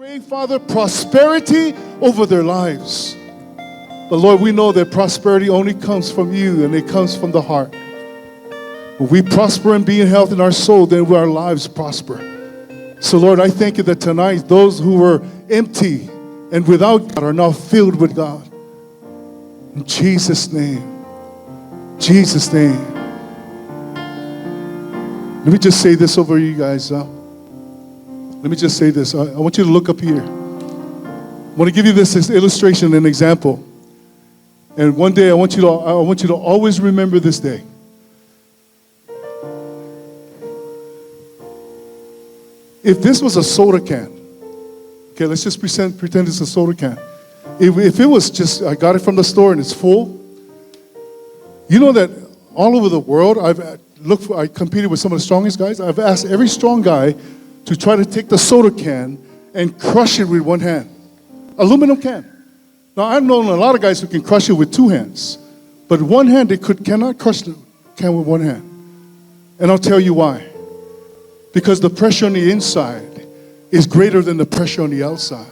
praying, Father, prosperity over their lives. But Lord, we know that prosperity only comes from you, and it comes from the heart. When we prosper and be in health in our soul, then our lives prosper. So Lord, I thank you that tonight those who were empty and without God are now filled with God. In Jesus' name. Jesus' name. Let me just say this over you guys. Let me just say this. I want you to look up here. I want to give you this illustration, an example. And one day I want you to always remember this day. If this was a soda can, okay, let's just pretend it's a soda can. If it was just, I got it from the store and it's full, you know that all over the world, I competed with some of the strongest guys. I've asked every strong guy to try to take the soda can and crush it with one hand. Aluminum can. Now, I've known a lot of guys who can crush it with two hands, but one hand, they cannot crush the can with one hand. And I'll tell you why. Because the pressure on the inside is greater than the pressure on the outside.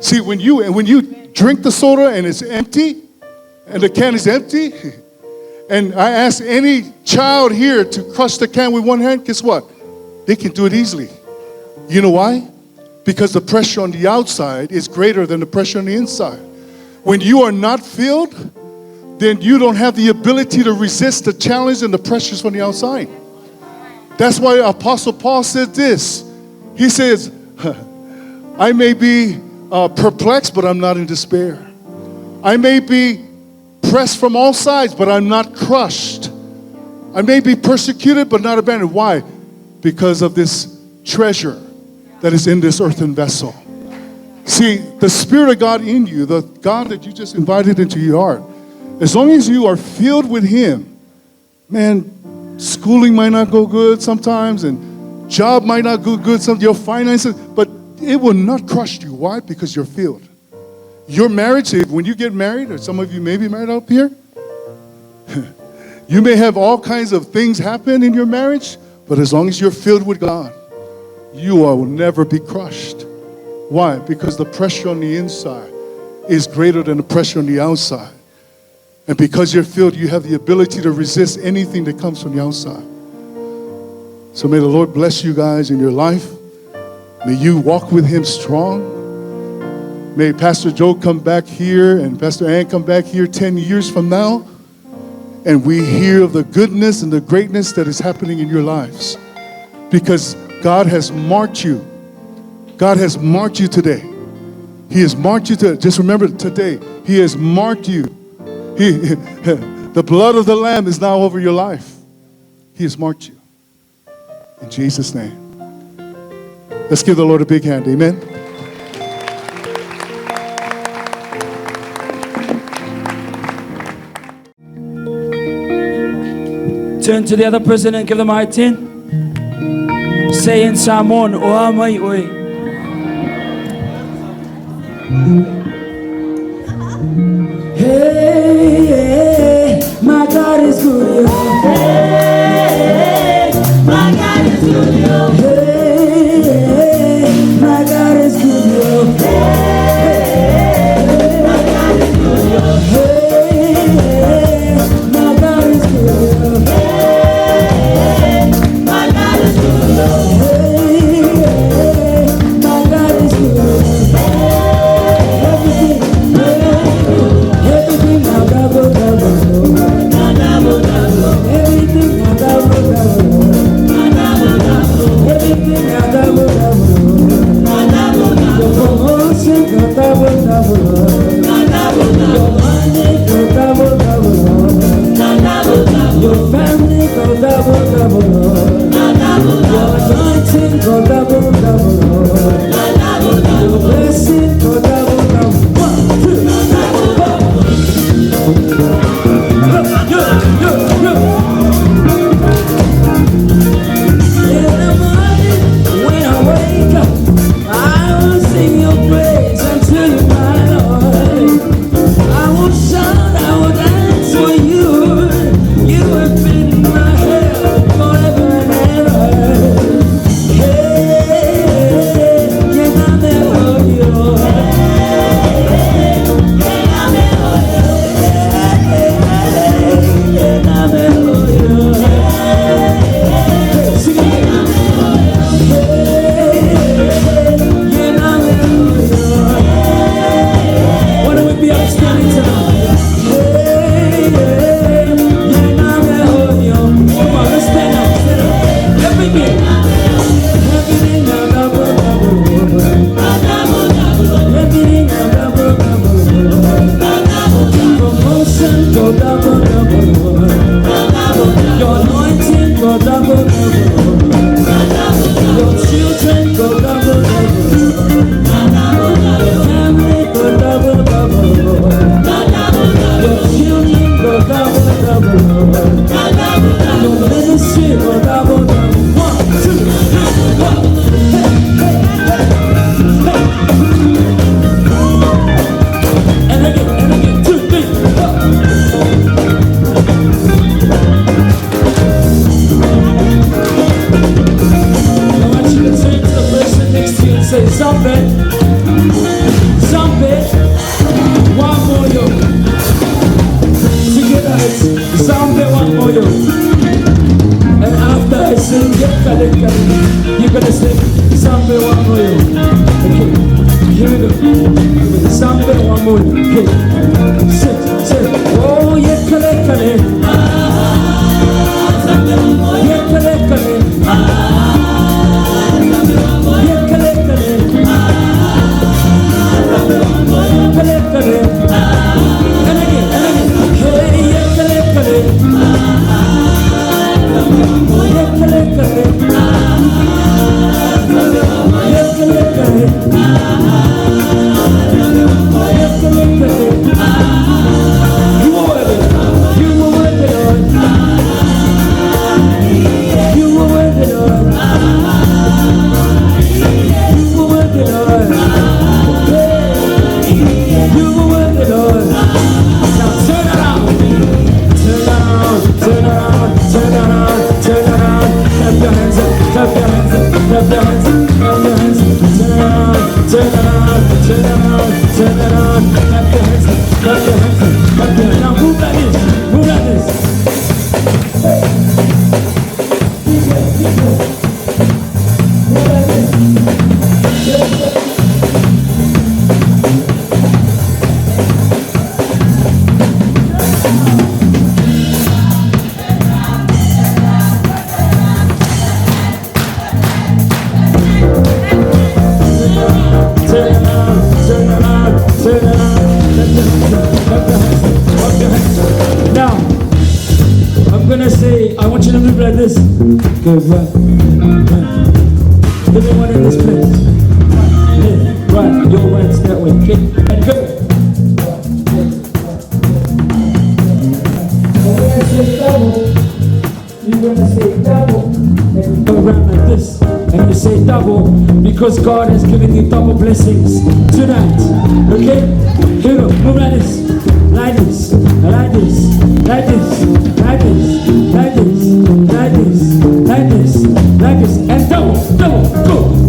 See, when you drink the soda and it's empty, and the can is empty, and I ask any child here to crush the can with one hand, guess what? They can do it easily. You know why? Because the pressure on the outside is greater than the pressure on the inside. When you are not filled, then you don't have the ability to resist the challenge and the pressures from the outside. That's why Apostle Paul said this. He says, I may be perplexed, but I'm not in despair. I may be pressed from all sides, but I'm not crushed. I may be persecuted, but not abandoned. Why? Because of this treasure that is in this earthen vessel. See, the Spirit of God in you, the God that you just invited into your heart, as long as you are filled with Him, man, schooling might not go good sometimes, and job might not go good, some of your finances, but it will not crush you. Why? Because you're filled. Your marriage, when you get married, or some of you may be married up here, you may have all kinds of things happen in your marriage, but as long as you're filled with God, you will never be crushed. Why? Because the pressure on the inside is greater than the pressure on the outside. And because you're filled, you have the ability to resist anything that comes from the outside. So may the Lord bless you guys in your life. May you walk with Him strong. May Pastor Joe come back here and Pastor Ann come back here 10 years from now, and we hear of the goodness and the greatness that is happening in your lives. Because God has marked you. God has marked you today. He has marked you today. Just remember today, He has marked you. The blood of the Lamb is now over your life. He has marked you. In Jesus' name. Let's give the Lord a big hand. Amen. Turn to the other person and give them a high 10. Say in Samoan, Oa mai oi. Hey, my God is good. Hey, my God is good. Hey, my God is good. Hey, my God is good. Hey, my God is good. Hey, my God is good. Hey, my God is good. say something, something, one more yo. Together it's something, one more yo. And after I sing, you're gonna sing something, one more yo. Okay, here we go. Something, one more yo. Okay, sit. Oh, yeah, kale. Yeah, kale. And again. Hey, yeah, kale. Now move like this. Now, I'm gonna say, I want you to move like this. Good, right. Everyone in this place. Right, your right's that way, okay? And go. When I say double, you're gonna say double. And go around like this. And you say double because God has given you double blessings tonight. Okay? Here we go. Move like this. Like this. Like this. Like this. Like this. Like this. Like this. Like this. Like this. And double. Go.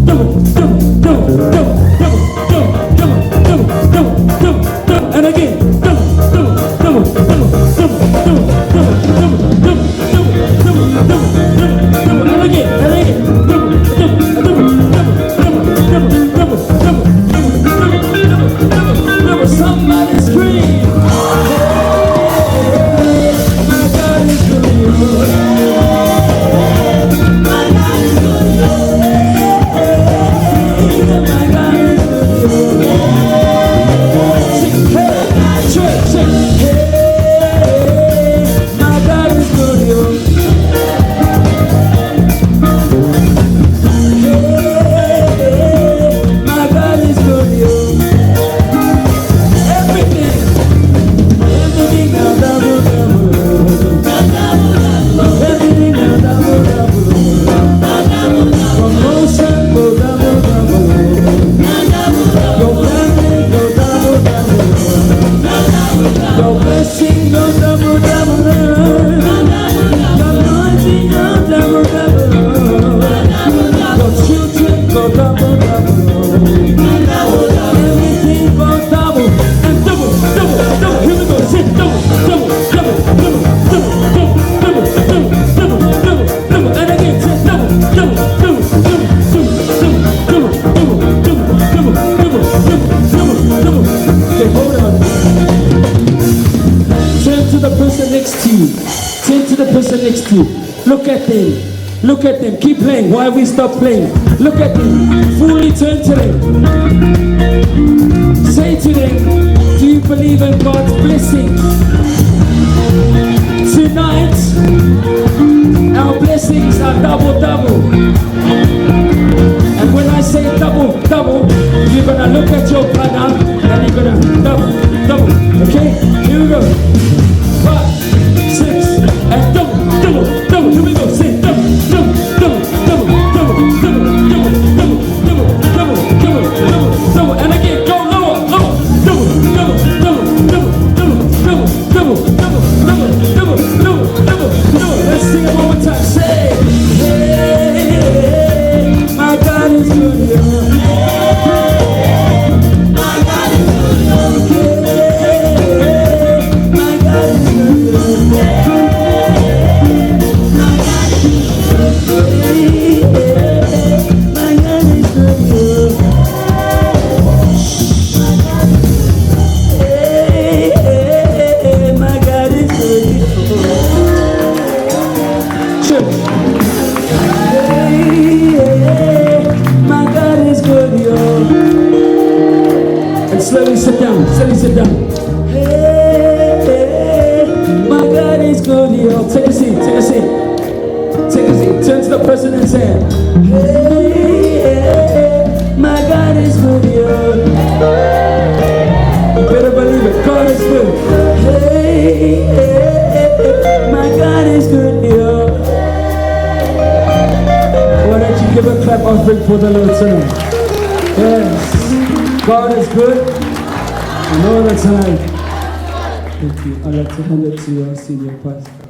Double. And again. And again. Somebody scream. My God is good. My God is good. My God is good. Hey, church, hey, my God is good. My God is good. Everything now double. Everything now double. Promotion go double. Your family go double. Your blessing go double. Your anointing go double. Your children go double. Everything go double and double. Here we go. Sit double. And again, sit double. Okay, hold on. Turn to the person next to you. Look at them. Keep playing. Why we stop playing? Look at them. Fully turn to them. Say to them, do you believe in God's blessings? Tonight, our blessings are double. And when I say double, you're gonna look at your brother and you're gonna double. Okay? Here we go. 5, 6, and double. Here we go. Say double. And again, go lower. Double. Let's sing it one more time. Say, hey, my God is good. Slowly sit down. Slowly sit down. Hey, my God is good, yo. Take a seat. Take a seat. Take a seat. Turn to the person and say, hey, my God is good, yo. You better believe it. God is good. Hey, my God is good, yo. Why don't you give a clap offering for the Lord tonight? Yes. God is good. And all the time. Thank you. I'd like to hand it to your senior pastor.